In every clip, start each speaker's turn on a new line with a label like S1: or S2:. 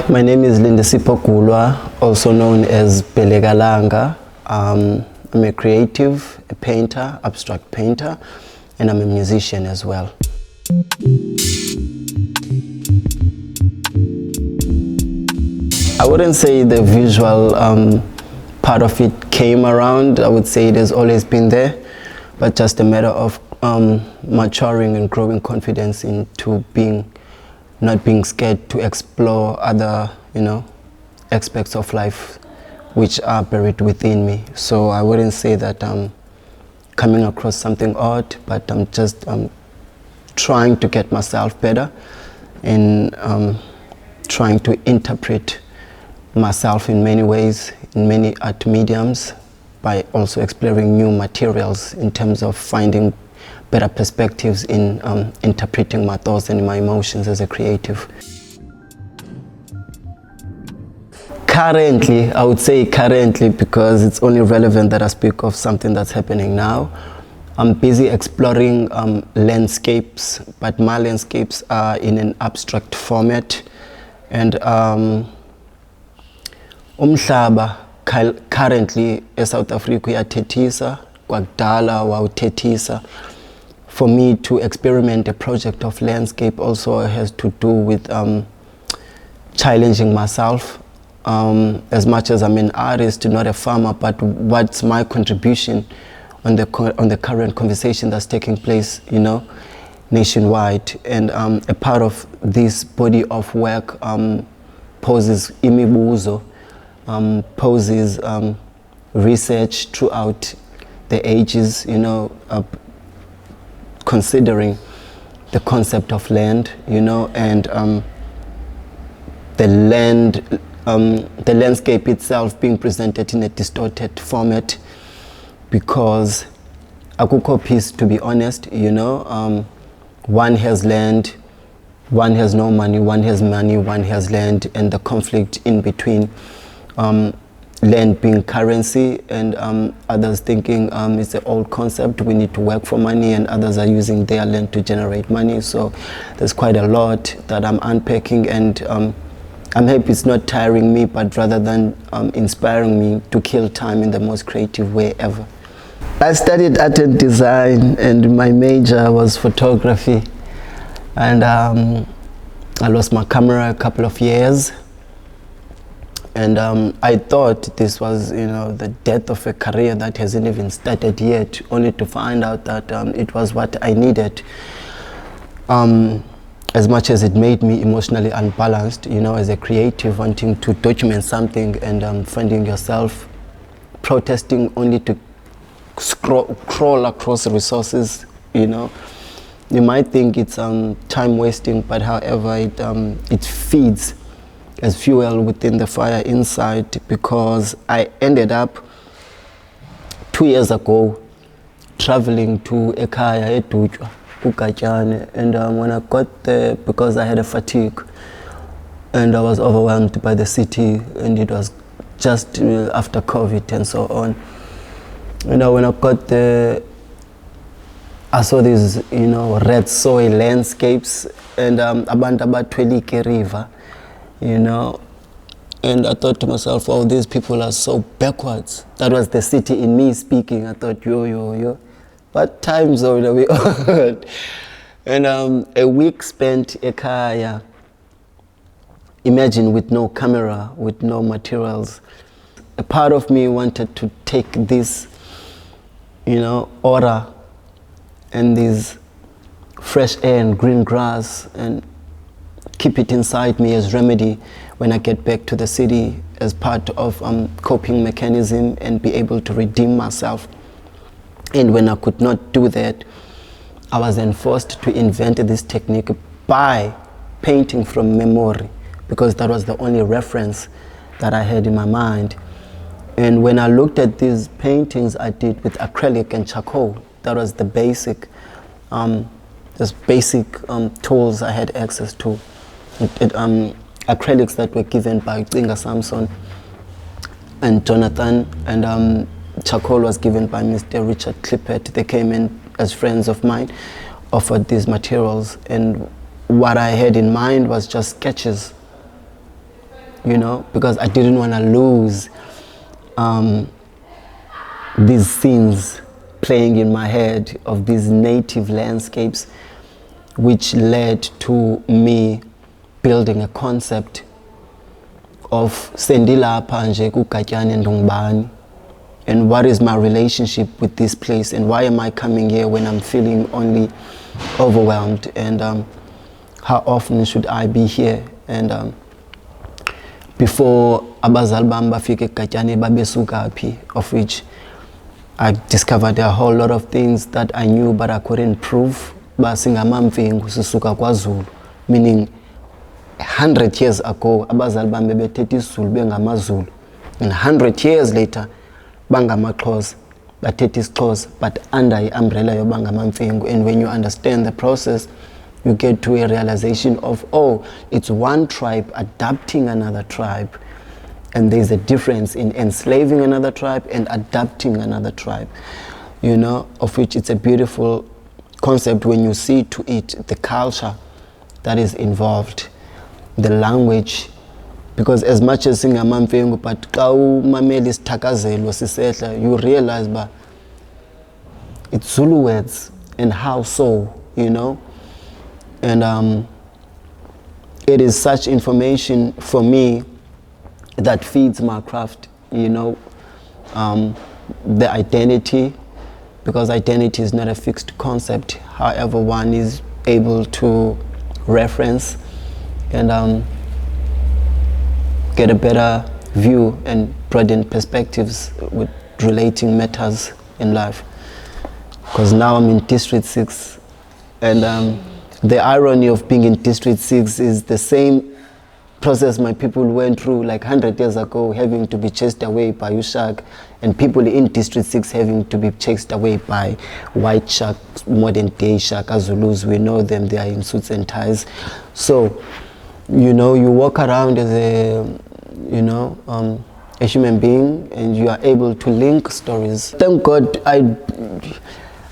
S1: Hi, my name is Dutywa, also known as Bhele Ka Langa. I'm a creative, a painter, abstract painter, and I'm a musician as well. I wouldn't say the visual part of it came around. I would say it has always been there, but just a matter of maturing and growing confidence into not being scared to explore other, aspects of life which are buried within me. So I wouldn't say that I'm coming across something odd, but I'm just trying to get myself better and trying to interpret myself in many ways, in many art mediums, by also exploring new materials in terms of finding better perspectives in interpreting my thoughts and my emotions as a creative. Currently, I would say currently, because it's only relevant that I speak of something that's happening now, I'm busy exploring landscapes, but my landscapes are in an abstract format. And umhlaba currently eSouth Africa uyathethisa, kwakudala wawuthethisa. For me to experiment a project of landscape also has to do with challenging myself. As much as I'm an artist, not a farmer, but what's my contribution on the current conversation that's taking place, nationwide. And a part of this body of work poses imibuzo, poses research throughout the ages, considering the concept of land, and the landscape itself being presented in a distorted format, because akukho peace, to be honest. One has land, one has no money, one has money, one has land, and the conflict in between, land being currency, and others thinking it's an old concept, we need to work for money, and others are using their land to generate money. So there's quite a lot that I'm unpacking, and I'm happy it's not tiring me, but rather than inspiring me to kill time in the most creative way ever. I studied art and design, and my major was photography, and I lost my camera a couple of years. And I thought this was, the death of a career that hasn't even started yet, only to find out that it was what I needed. As much as it made me emotionally unbalanced, as a creative, wanting to document something and finding yourself protesting only to crawl across resources, You might think it's time wasting, but however, it feeds as fuel within the fire inside, because I ended up 2 years ago traveling to Ekaya, Dutywa, and when I got there, because I had a fatigue and I was overwhelmed by the city, and it was just after COVID and so on. When I got there, I saw these, red soil landscapes, and abantu abathwele river, and I thought to myself, oh, these people are so backwards. That was the city in me speaking. I thought, yo. But time zone are we on? And a week spent ekaya, imagine, with no camera, with no materials. A part of me wanted to take this, aura and this fresh air and green grass and keep it inside me as remedy when I get back to the city, as part of coping mechanism, and be able to redeem myself. And when I could not do that, I was then forced to invent this technique by painting from memory, because that was the only reference that I had in my mind. And when I looked at these paintings I did with acrylic and charcoal, that was the basic tools I had access to. Acrylics that were given by Inga Samson and Jonathan, and charcoal was given by Mr. Richard Clippett. They came in as friends of mine, offered these materials, and what I had in mind was just sketches. you know, because I didn't want to lose these scenes playing in my head of these native landscapes, which led to me building a concept of Sendilapha nje kuGatyane Ndungubani, and what is my relationship with this place, and why am I coming here when I'm feeling only overwhelmed, and how often should I be here? And before abazali bami bafike eGatyane babesuka phi, of which I discovered a whole lot of things that I knew but I couldn't prove. AmaMfengu sisuka kwaZulu, meaning 100 years ago abazali bami bebethetha isiZulu bengamaZulu, and 100 years later bangamaXhosa bathetha isiXhosa, but under the umbrella yobangamaMfengu. And when you understand the process, you get to a realization of, oh, it's one tribe adapting another tribe, and there's a difference in enslaving another tribe and adapting another tribe, you know, of which it's a beautiful concept when you see to it the culture that is involved, the language, because as much as amaMfengu, but you realize but it's Zulu words, and how so, you know. And it is such information for me that feeds my craft, you know, the identity, because identity is not a fixed concept. However, one is able to reference and get a better view and broaden perspectives with relating matters in life. Because now I'm in District 6, and the irony of being in District 6 is the same process my people went through like 100 years ago, having to be chased away by Ushak, and people in District 6 having to be chased away by white sharks, modern day Shaka Zulus. We know them, they are in suits and ties. So, you know, you walk around as a, you know, a human being, and you are able to link stories. Thank God I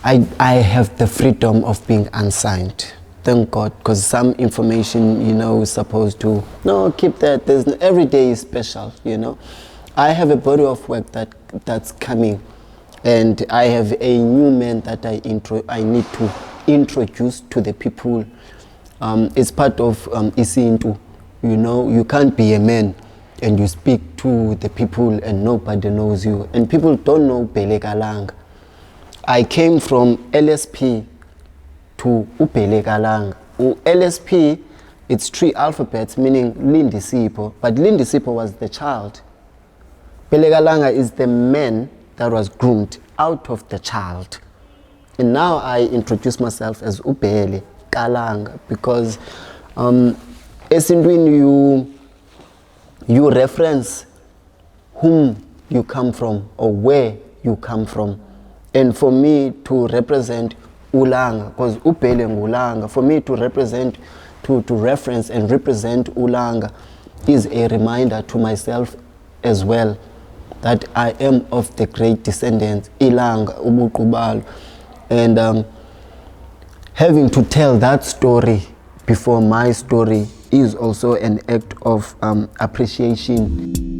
S1: have the freedom of being unsigned. Thank God, because some information, you know, is supposed to, no, keep that. Every day is special, you know. I have a body of work that's coming, and I have a new man that I need to introduce to the people. It's part of Isintu, you know. You can't be a man and you speak to the people and nobody knows you, and people don't know Bhele Ka Langa. I came from LSP to Bhele Ka Langa. LSP, it's 3 alphabets, meaning Lindisipo, but Lindisipo was the child. Bhele Ka Langa is the man that was groomed out of the child. And now I introduce myself as Bhele Ka Langa, because esintwini you reference whom you come from or where you come from. And for me to represent Ulanga, because Bhele Ngulanga, for me to represent, to reference and represent Ulanga is a reminder to myself as well that I am of the great descendants, Ilanga, Ubuqubalo. And having to tell that story before my story is also an act of appreciation.